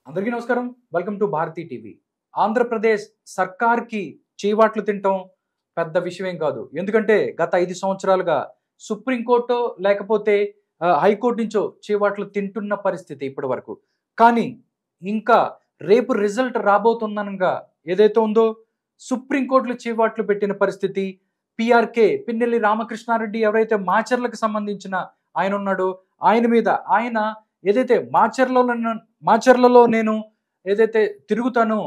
అందరికీ నమస్కారం. Welcome to Bharati TV. Andhra Pradesh సర్కార్‌కి చీవాట్లు తినటం పెద్ద విషయమేం కాదు. ఎందుకంటే గత 5 సంవత్సరాలుగా సుప్రీం కోర్టో లేకపోతే హైకోర్ట్ నుంచో చీవాట్లు తింటున్న పరిస్థితి ఇప్పటి వరకు. కానీ ఇంకా రేపు రిజల్ట్ రాబోతుందనంగా ఏదైతే ఉందో సుప్రీం కోర్టులో చీవాట్లు పెట్టిన పరిస్థితి. పీఆర్‌కే పిన్నెల్లి రామకృష్ణారెడ్డి ఎవరైతే మాచర్లకు సంబంధించిన ఆయన ఉన్నాడో ఆయన మీద ఆయన ఏదైతే మాచర్లలో నేను ఏదైతే తిరుగుతానో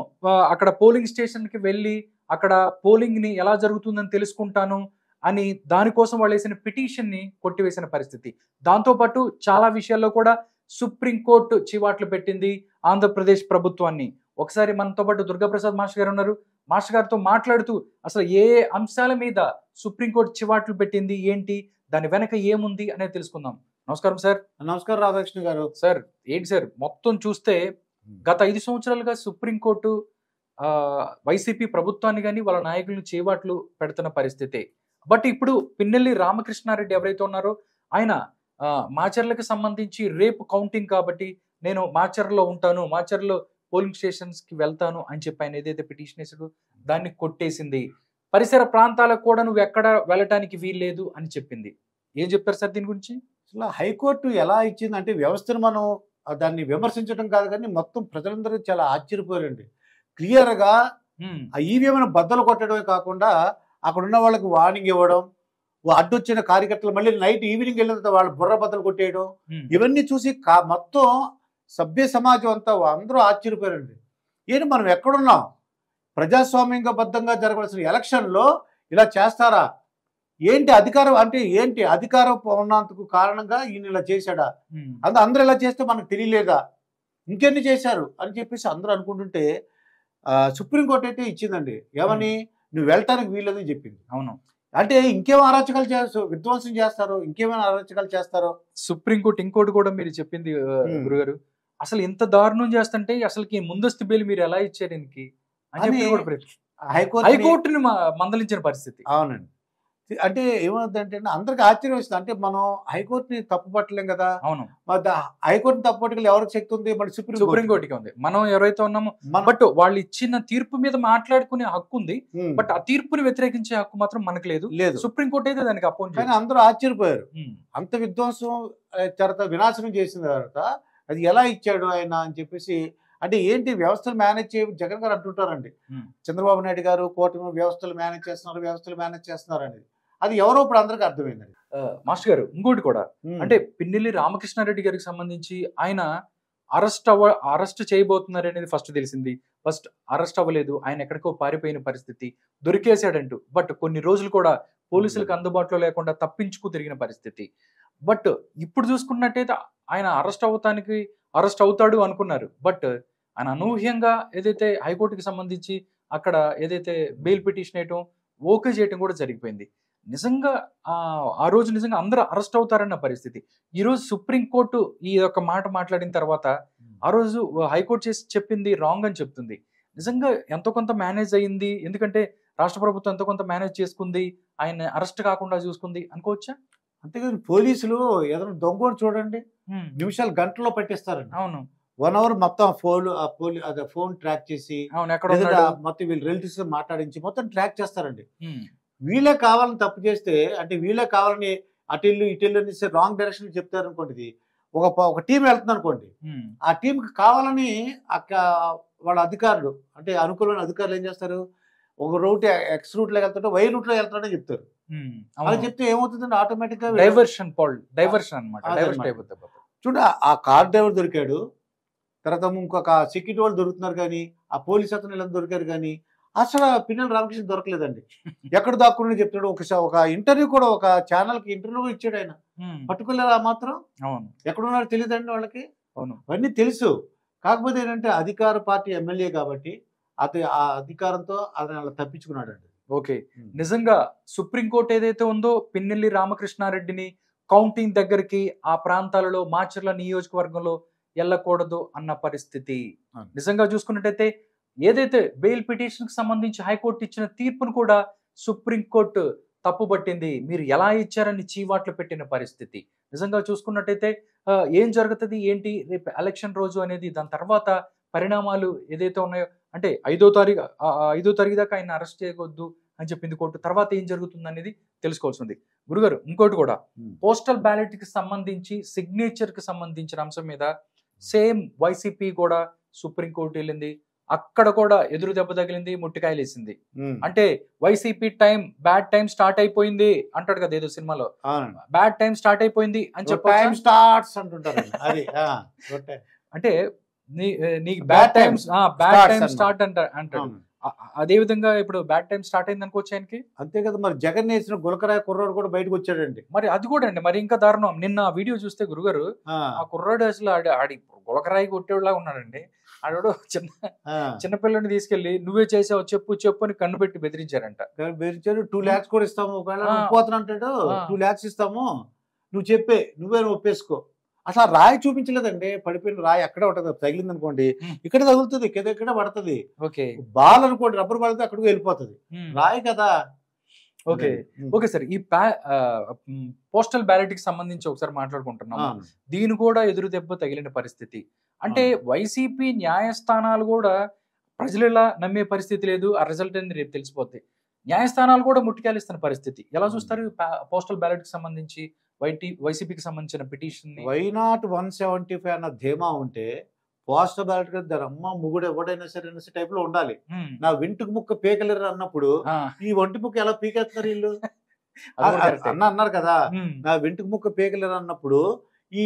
అక్కడ పోలింగ్ స్టేషన్‌కి వెళ్ళి అక్కడ పోలింగ్‌ని ఎలా జరుగుతుందని తెలుసుకుంటాను అని దానికోసం వాళ్ళేసిన పిటిషన్‌ని కొట్టివేసిన పరిస్థితి. దాంతో పాటు చాలా విషయాల్లో కూడా సుప్రీం కోర్ట్ చీవాట్లు పెట్టింది ఆంధ్రప్రదేశ్ ప్రభుత్వాన్ని. ఒకసారి మనతో పాటు దుర్గాప్రసాద్ మాస్టర్ గారు ఉన్నారు. మాస్టర్ గారితో మాట్లాడుతూ అసలు ఏ ఏ అంశాల మీద సుప్రీం కోర్ట్ చీవాట్లు పెట్టింది? ఏంటి? దాని వెనక ఏముంది అనేది తెలుసుకుందాం. నమస్కారం సార్. నమస్కారం రాధాకృష్ణ గారు. సార్ ఏంటి సార్ మొత్తం చూస్తే గత 5 సంవత్సరాలుగా సుప్రీం కోర్టు వైసీపీ ప్రభుత్వాన్ని గాని వాళ్ళ నాయకులను చీవాట్లు పెడుతున్న పరిస్థితే. బట్ ఇప్పుడు పిన్నెల్లి రామకృష్ణారెడ్డి ఎవరైతే ఉన్నారో ఆయన మాచర్లకు సంబంధించి రేపు కౌంటింగ్ కాబట్టి నేను మాచర్లో ఉంటాను, మాచర్లో పోలింగ్ స్టేషన్స్‌కి వెళ్తాను అని చెప్పి ఆయన ఏదైతే పిటిషన్ వేసాడో దాన్ని కొట్టేసింది. పరిసర ప్రాంతాలకు కూడా నువ్వు ఎక్కడ వెళ్ళటానికి వీల్లేదు అని చెప్పింది. ఏం చెప్తారు సార్ దీని గురించి? అసలు హైకోర్టు ఎలా ఇచ్చిందంటే వ్యవస్థను మనం దాన్ని విమర్శించడం కాదు కానీ మొత్తం ప్రజలందరూ చాలా ఆశ్చర్యపోయారండి. క్లియర్గా ఆ ఈవీఎంను బద్దలు కొట్టడమే కాకుండా అక్కడ ఉన్న వాళ్ళకి వార్నింగ్ ఇవ్వడం, అడ్డొచ్చిన కార్యకర్తలు మళ్ళీ నైట్ ఈవినింగ్ వెళ్ళిన తర్వాత వాళ్ళ బుర్ర బద్దలు కొట్టేయడం, ఇవన్నీ చూసి మొత్తం సభ్య సమాజం అంతా అందరూ ఆశ్చర్యపోయారండి. ఏంటి మనం ఎక్కడున్నాం? ప్రజాస్వామ్యంగా బద్ధంగా జరగవలసిన ఎలక్షన్లో ఇలా చేస్తారా? ఏంటి అధికారం అంటే ఏంటి? అధికారం ఉన్నందుకు కారణంగా ఈయన ఇలా చేశాడా? అందరూ ఇలా చేస్తే మనకు తెలియలేదా? ఇంకెన్ని చేశారు అని చెప్పేసి అందరూ అనుకుంటుంటే సుప్రీంకోర్టు అయితే ఇచ్చిందండి. ఏమని? నువ్వు వెళ్ళటానికి వీల్లేదని చెప్పింది. అవును. అంటే ఇంకేం అరాచకాలు చేస్తారు, విధ్వంసం చేస్తారు, ఇంకేమైనా అరాచకాలు చేస్తారో. సుప్రీంకోర్టు ఇంకోటి కూడా మీరు చెప్పింది గురుగారు, అసలు ఇంత దారుణం చేస్తుంటే అసలుకి ముందస్తు బెయిల్ మీరు ఎలా ఇచ్చారు దీనికి అని హైకోర్టుని మందలించిన పరిస్థితి. అవునండి. అంటే ఏమవుతుందంటే అందరికి ఆశ్చర్యం వస్తుంది. అంటే మనం హైకోర్టుని తప్పు పట్టలేం కదా. అవును. హైకోర్టుని తప్పు పట్టుకెళ్ళి ఎవరికి శక్తి ఉంది? మన సుప్రీంకోర్టుకి ఉంది. మనం ఎవరైతే ఉన్నామో బట్ వాళ్ళు ఇచ్చిన తీర్పు మీద మాట్లాడుకునే హక్కు ఉంది. బట్ ఆ తీర్పుని వ్యతిరేకించే హక్కు మాత్రం మనకు లేదు. సుప్రీంకోర్టు అయితే దానికి అపోజ్. కానీ అందరూ ఆశ్చర్యపోయారు. అంత విధ్వంసం తర్వాత వినాశనం చేసిన తర్వాత అది ఎలా ఇచ్చాడు ఆయన అని చెప్పేసి. అంటే ఏంటి వ్యవస్థలు మేనేజ్ జగన్ గారు అంటుంటారండి. చంద్రబాబు నాయుడు గారు కూటమి వ్యవస్థలు మేనేజ్ చేస్తున్నారు అనేది. అది ఎవరో ఇప్పుడు అందరికి అర్థమైందండి. మాస్టర్ గారు ఇంకోటి కూడా అంటే పిన్నెల్లి రామకృష్ణారెడ్డి గారికి సంబంధించి ఆయన అరెస్ట్ చేయబోతున్నారు అనేది ఫస్ట్ తెలిసింది. ఫస్ట్ అరెస్ట్ అవ్వలేదు, ఆయన ఎక్కడికో పారిపోయిన పరిస్థితి, దొరికేశాడంటూ. బట్ కొన్ని రోజులు కూడా పోలీసులకు అందుబాటులో లేకుండా తప్పించుకు తిరిగిన పరిస్థితి. బట్ ఇప్పుడు చూసుకున్నట్టయితే ఆయన అరెస్ట్ అవుతాడు అనుకున్నారు. బట్ ఆయన అనూహ్యంగా ఏదైతే హైకోర్టుకి సంబంధించి అక్కడ ఏదైతే బెయిల్ పిటిషన్ వేయటం ఓకే చేయటం కూడా జరిగిపోయింది. నిజంగా ఆ రోజు నిజంగా అందరూ అరెస్ట్ అవుతారన్న పరిస్థితి. ఈరోజు సుప్రీంకోర్టు ఈ యొక్క మాట మాట్లాడిన తర్వాత ఆ రోజు హైకోర్టు చెప్పింది రాంగ్ అని చెప్తుంది. నిజంగా ఎంతో కొంత మేనేజ్ అయ్యింది. ఎందుకంటే రాష్ట్ర ప్రభుత్వం ఎంతో కొంత మేనేజ్ చేసుకుంది, ఆయన అరెస్ట్ కాకుండా చూసుకుంది అనుకోవచ్చా? అంతేకాదు పోలీసులు ఏదైనా దొంగని చూడండి, నిమిషాలు గంటల్లో పట్టిస్తారండి. అవును. 1 అవర్ మొత్తం ఫోన్ ట్రాక్ చేసి మొత్తం వీళ్ళు రిలేటివ్స్ మాట్లాడించి మొత్తం ట్రాక్ చేస్తారండి. వీళ్ళే కావాలని తప్పు చేస్తే, అంటే వీళ్ళే కావాలని అటెళ్ళు ఇటెళ్ళు అనేసి రాంగ్ డైరెక్షన్ చెప్తారు అనుకోండి. ఒక టీం వెళ్తుంది అనుకోండి, ఆ టీంకి కావాలని వాళ్ళ అధికారులు అంటే అనుకూలమైన అధికారులు ఏం చేస్తారు? ఒక రూట్ ఎక్స్ రూట్ లో వెళ్తాడు, వై రూట్ లో వెళ్తాడని చెప్తారు. అలా చెప్తే ఏమవుతుందంటే ఆటోమేటిక్ గా డైవర్షన్ అన్నమాట. చూడ ఆ కార్ డ్రైవర్ దొరికాడు, తర్వాత ఇంకొక సెక్యూరిటీ వాళ్ళు దొరుకుతున్నారు, కానీ ఆ పోలీస్ అతను ఇలా దొరికారు, కానీ అసలు పిన్నెల్లి రామకృష్ణ దొరకలేదండి. ఎక్కడ దాక్కుని చెప్తాడు. ఒక ఇంటర్వ్యూ కూడా ఒక ఛానల్ కి ఇంటర్వ్యూ ఇచ్చాడు ఆయన. పట్టుకోలేరు ఆ మాత్రం. ఎక్కడున్నారో తెలియదండి వాళ్ళకి. అవన్నీ తెలుసు. కాకపోతే ఏంటంటే అధికార పార్టీ ఎమ్మెల్యే కాబట్టి ఆ అధికారంతో అతను అలా తప్పించుకున్నాడండి. ఓకే. నిజంగా సుప్రీంకోర్టు ఏదైతే ఉందో పిన్నెల్లి రామకృష్ణారెడ్డిని కౌంటింగ్ దగ్గరికి ఆ ప్రాంతాలలో మాచర్ల నియోజకవర్గంలో వెళ్ళకూడదు అన్న పరిస్థితి. నిజంగా చూసుకున్నట్టయితే ఏదైతే బెయిల్ పిటిషన్ కి సంబంధించి హైకోర్టు ఇచ్చిన తీర్పును కూడా సుప్రీంకోర్టు తప్పుబట్టింది. మీరు ఎలా ఇచ్చారని చీవాట్లు పెట్టిన పరిస్థితి. నిజంగా చూసుకున్నట్టయితే ఏం జరుగుతుంది ఏంటి రేపు ఎలక్షన్ రోజు అనేది దాని తర్వాత పరిణామాలు ఏదైతే ఉన్నాయో, అంటే 5వ తారీఖు దాకా ఆయన అరెస్ట్ చేయవద్దు అని చెప్పింది కోర్టు. తర్వాత ఏం జరుగుతుంది అనేది తెలుసుకోవాల్సి ఉంది. గురుగారు ఇంకోటి కూడా, పోస్టల్ బ్యాలెట్ కి సంబంధించి సిగ్నేచర్ కి సంబంధించిన అంశం మీద సేమ్ వైసీపీ కూడా సుప్రీంకోర్టు వెళ్ళింది. అక్కడ కూడా ఎదురు దెబ్బ తగిలింది, ముట్టికాయలు వేసింది. అంటే వైసీపీ బ్యాడ్ టైం స్టార్ట్ అయిపోయింది అంటాడు కదా ఏదో సినిమాలో, బ్యాడ్ టైం స్టార్ట్ అయిపోయింది అని చెప్పి అంటే నీ బ్యాడ్ టైం స్టార్ట్ అంటాడు. అదే విధంగా ఇప్పుడు బ్యాడ్ టైం స్టార్ట్ అయింది అనుకోవచ్చు ఆయనకి. అంతే కదా, మరి జగన్ వేసిన గులకరాయ కుర్రాడు కూడా బయటకు వచ్చాడండి. మరి అది కూడా అండి, మరి ఇంకా దారుణం. నిన్న వీడియో చూస్తే గురుగారు, ఆ కుర్రాడు అసలు ఆడి గులకరాయి కొట్టేలా ఉన్నాడండి. ఆడో చిన్నపిల్లని తీసుకెళ్లి నువ్వే చేసావు చెప్పు అని కన్ను పెట్టి బెదిరించారంట. బెదిరించారు. 2 lakhs కూడా ఇస్తాము, ఒకవేళ పోతున్నా అంటాడు 2 lakhs ఇస్తాము, నువ్వు చెప్పే నువ్వే ఒప్పేసుకో. అసలు రాయి చూపించలేదండి, పడిపోయిన రాయి అక్కడే ఉంటది, తగిలింది అనుకోండి ఇక్కడ తగులుతుంది, ఎక్కడ పడుతుంది. బాల్ అనుకోండి, రబ్బర్ బాల్ అక్కడికి వెళ్ళిపోతుంది, రాయి కదా. ఓకే సార్, ఈ పోస్టల్ బ్యాలెట్ కి సంబంధించి ఒకసారి మాట్లాడుకుంటున్నాం. దీని కూడా ఎదురు దెబ్బ తగిలిన పరిస్థితి. అంటే వైసీపీ న్యాయస్థానాలు కూడా ప్రజలు ఇలా నమ్మే పరిస్థితి లేదు, ఆ రిజల్ట్ అనేది రేపు తెలిసిపోతాయి. న్యాయస్థానాలు కూడా ముట్టికాలిస్తున్న పరిస్థితి. ఎలా చూస్తారు పోస్టల్ బ్యాలెట్ కి సంబంధించి వైసీపీకి సంబంధించిన పిటిషన్? వై నాట్ 175 అన్న ధీమా ఉంటే పోస్టల్ బ్యాలెట్ కదా దాని అమ్మ ముగ్గుడు ఎవడైనా సరే టైప్ లో ఉండాలి. నా వెంటుకు ముక్క పీకలేరు అన్నప్పుడు ఈ ఒంటి ముక్క ఎలా పీకేస్తున్నారు వీళ్ళు అన్నారు కదా. నా వెంటుకు ముక్క పీకలేరు అన్నప్పుడు ఈ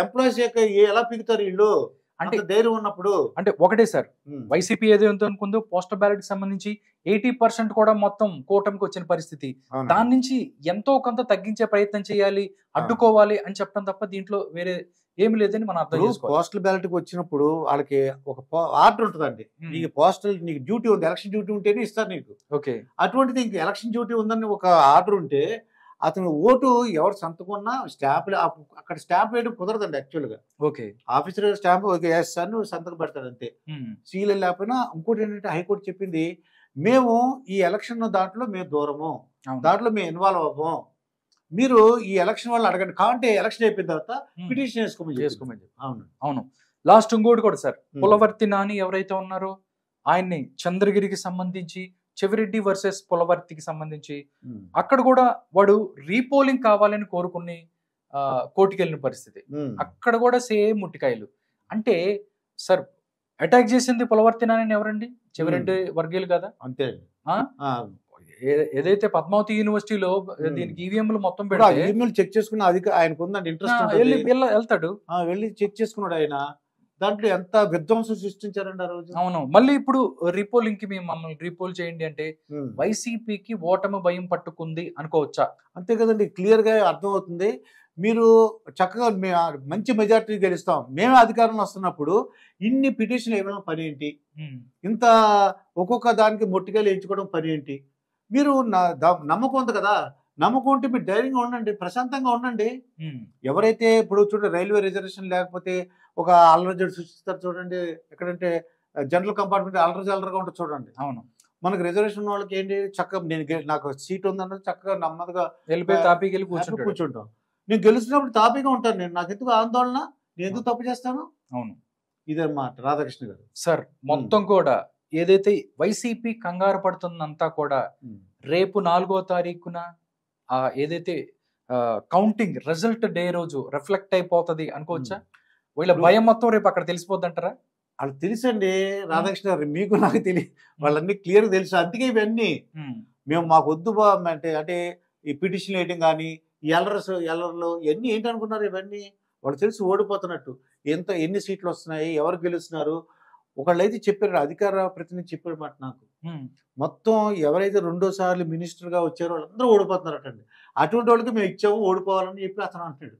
ఎంప్లాయీస్ ఎలా పీకుతారు వీళ్ళు అంటే ధైర్యం ఉన్నప్పుడు? అంటే ఒకటే సార్, వైసీపీ ఏదైతే అనుకుందో పోస్టల్ బ్యాలెట్ కి సంబంధించి 80% కూడా మొత్తం కూటమికి వచ్చిన పరిస్థితి. దాని నుంచి ఎంతో కొంత తగ్గించే ప్రయత్నం చేయాలి, అడ్డుకోవాలి అని చెప్పడం తప్ప దీంట్లో వేరే ఏమి లేదని మనం అర్థం చేసుకోవాలి. పోస్టల్ బ్యాలెట్ కి వచ్చినప్పుడు వాళ్ళకి ఒక ఆర్డర్ ఉంటుందండి, నీకు పోస్టల్ నీకు డ్యూటీ ఉంది, ఎలక్షన్ డ్యూటీ ఉంటేనే ఇస్తారు నీకు. ఓకే, అటువంటిది ఇంక ఎలక్షన్ డ్యూటీ ఉందని ఒక ఆర్డర్ ఉంటే అతను ఓటు ఎవరు సంతకున్నా స్టాంపులు అక్కడ స్టాంప్ వేయడం కుదరదండి యాక్చువల్గా. ఓకే, ఆఫీసర్ స్టాంప్ వేస్తాను సంతకం పెడతాడు అంతే, సీలు లేకపోయినా. ఇంకోటి ఏంటంటే హైకోర్టు చెప్పింది, మేము ఈ ఎలక్షన్ దాంట్లో మేము దూరము, దాంట్లో మేము ఇన్వాల్వ్ అవ్వము, మీరు ఈ ఎలక్షన్ వాళ్ళు అడగండి, కావంటే ఎలక్షన్ అయిపోయిన తర్వాత పిటిషన్ చేసుకోమని. అవును. లాస్ట్ ఇంకోటి కూడా సార్, పులవర్తి నాని ఎవరైతే ఉన్నారో ఆయన్ని చంద్రగిరికి సంబంధించి చెవిరెడ్డి వర్సెస్ పులవర్తికి సంబంధించి అక్కడ కూడా వాడు రీపోలింగ్ కావాలని కోరుకుని కోర్టుకి వెళ్ళిన పరిస్థితి. అక్కడ కూడా సేమ్ ముట్టికాయలు. అంటే సార్ అటాక్ చేసింది పులవర్తి నాని ఎవరండి? చెవిరెడ్డి వర్గీయులు కదా. అంతే. ఏదైతే పద్మావతి యూనివర్సిటీలో దీనికి ఈవీఎంలు మొత్తం చెక్ చేసుకున్న ఆయనకు ఉందండి ఇంట్రెస్ట్, వెళ్తాడు వెళ్ళి చెక్ చేసుకున్నాడు ఆయన. దాంట్లో ఎంత విధ్వంసం సృష్టించారండి ఆ రోజు. అవును. మళ్ళీ ఇప్పుడు రీపోలింగ్ కి మేము మమ్మల్ని రీపోల్ చేయండి అంటే వైసీపీకి ఓటమి భయం పట్టుకుంది అనుకోవచ్చా? అంతే కదండి, క్లియర్ గా అర్థమవుతుంది. మీరు చక్కగా మంచి మెజార్టీ గెలుస్తాం, మేమే అధికారంలో వస్తున్నప్పుడు ఇన్ని పిటిషన్లు ఇవ్వడం పని ఏంటి? ఇంత ఒక్కొక్క దానికి మొట్టికాయలు ఎంచుకోవడం పని ఏంటి? మీరు నమ్మకం ఉంది కదా, నమ్మకం ఉంటే మీరు ధైర్యంగా ఉండండి, ప్రశాంతంగా ఉండండి. ఎవరైతే ఇప్పుడు చూడండి రైల్వే రిజర్వేషన్ లేకపోతే ఒక అల్లరి సృష్టిస్తారు చూడండి, ఎక్కడంటే జనరల్ కంపార్ట్మెంట్ అల్లరిగా ఉంటుంది చూడండి. అవును, మనకు రిజర్వేషన్ వాళ్ళకి ఏంటి, చక్కగా నాకు సీట్ ఉందన్నది చక్కగా నెమ్మదిగా కూర్చుంటాం. నేను గెలుస్తున్నప్పుడు తాపీగా ఉంటాను, నేను నాకు ఎందుకు ఆందోళన, నేను ఎందుకు తప్పు చేస్తాను. అవును, ఇదన్నమాట రాధాకృష్ణ గారు. సార్ మొత్తం కూడా ఏదైతే వైసీపీ కంగారు పడుతుందంతా కూడా రేపు 4వ తారీఖున ఏదైతే కౌంటింగ్ రిజల్ట్ డే రోజు రిఫ్లెక్ట్ అయిపోతుంది అనుకోవచ్చా? వీళ్ళ భయం మొత్తం రేపు అక్కడ తెలిసిపోద్ది అంటారా? వాళ్ళకి తెలుసండి రాధాకృష్ణ గారు, మీకు నాకు తెలియదు, వాళ్ళన్నీ క్లియర్ తెలుసు. అందుకే ఇవన్నీ మేము మాకు వద్దు అంటే ఈ పిటిషన్ వేయడం కానీ ఎల్లర్లు ఇవన్నీ ఏంటి అనుకున్నారు? ఇవన్నీ వాళ్ళు తెలిసి ఓడిపోతున్నట్టు. ఎన్ని సీట్లు వస్తున్నాయి, ఎవరు గెలుస్తున్నారు, ఒకళ్ళు అయితే చెప్పారు, అధికార ప్రతినిధి చెప్పారు మాట నాకు, మొత్తం ఎవరైతే 2వ సార్లు మినిస్టర్గా వచ్చారో వాళ్ళందరూ ఓడిపోతున్నారటండి. అటువంటి వాళ్ళకి మేము ఇచ్చాము ఓడిపోవాలని చెప్పి అతను అంటాడు.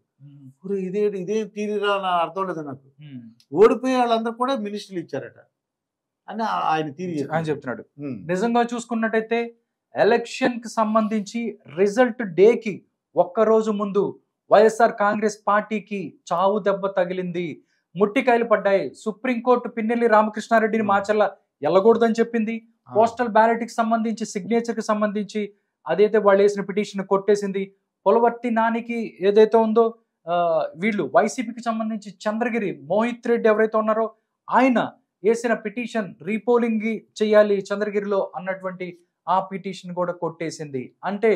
ఇదే తీరిరా అని అర్థం లేదు నాకు. ఓడిపోయే వాళ్ళందరూ కూడా మినిస్టర్లు ఇచ్చారట అని ఆయన తీరి ఆయన చెప్తున్నాడు. నిజంగా చూసుకున్నట్టయితే ఎలక్షన్ కి సంబంధించి రిజల్ట్ డేకి ఒక్కరోజు ముందు వైఎస్ఆర్ కాంగ్రెస్ పార్టీకి చావు దెబ్బ తగిలింది, ముట్టికాయలు పడ్డాయి. సుప్రీంకోర్టు పిన్నెల్లి రామకృష్ణారెడ్డిని మాచల్ల వెళ్ళకూడదని చెప్పింది. పోస్టల్ బ్యాలెట్ కి సంబంధించి సిగ్నేచర్ కి సంబంధించి అదైతే వాళ్ళు వేసిన పిటిషన్ కొట్టేసింది. పులవర్తి నానికి ఏదైతే ఉందో వీళ్ళు వైసీపీకి సంబంధించి చంద్రగిరి మోహిత్ రెడ్డి ఎవరైతే ఉన్నారో ఆయన వేసిన పిటిషన్ రీపోలింగ్ చేయాలి చంద్రగిరిలో అన్నటువంటి ఆ పిటిషన్ కూడా కొట్టేసింది. అంటే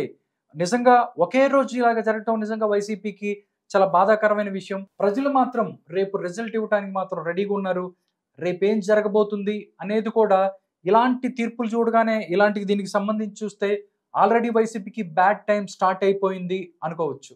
నిజంగా ఒకే రోజు ఇలాగ జరగటం నిజంగా వైసీపీకి చాలా బాధాకరమైన విషయం. ప్రజలు మాత్రం రేపు రిజల్ట్ ఇవ్వడానికి మాత్రం రెడీగా ఉన్నారు. రేపేం జరగబోతుంది అనేది కూడా ఇలాంటి తీర్పులు చూడగానే దీనికి సంబంధించి చూస్తే ఆల్రెడీ వైసీపీకి బ్యాడ్ టైం స్టార్ట్ అయిపోయింది అనుకోవచ్చు.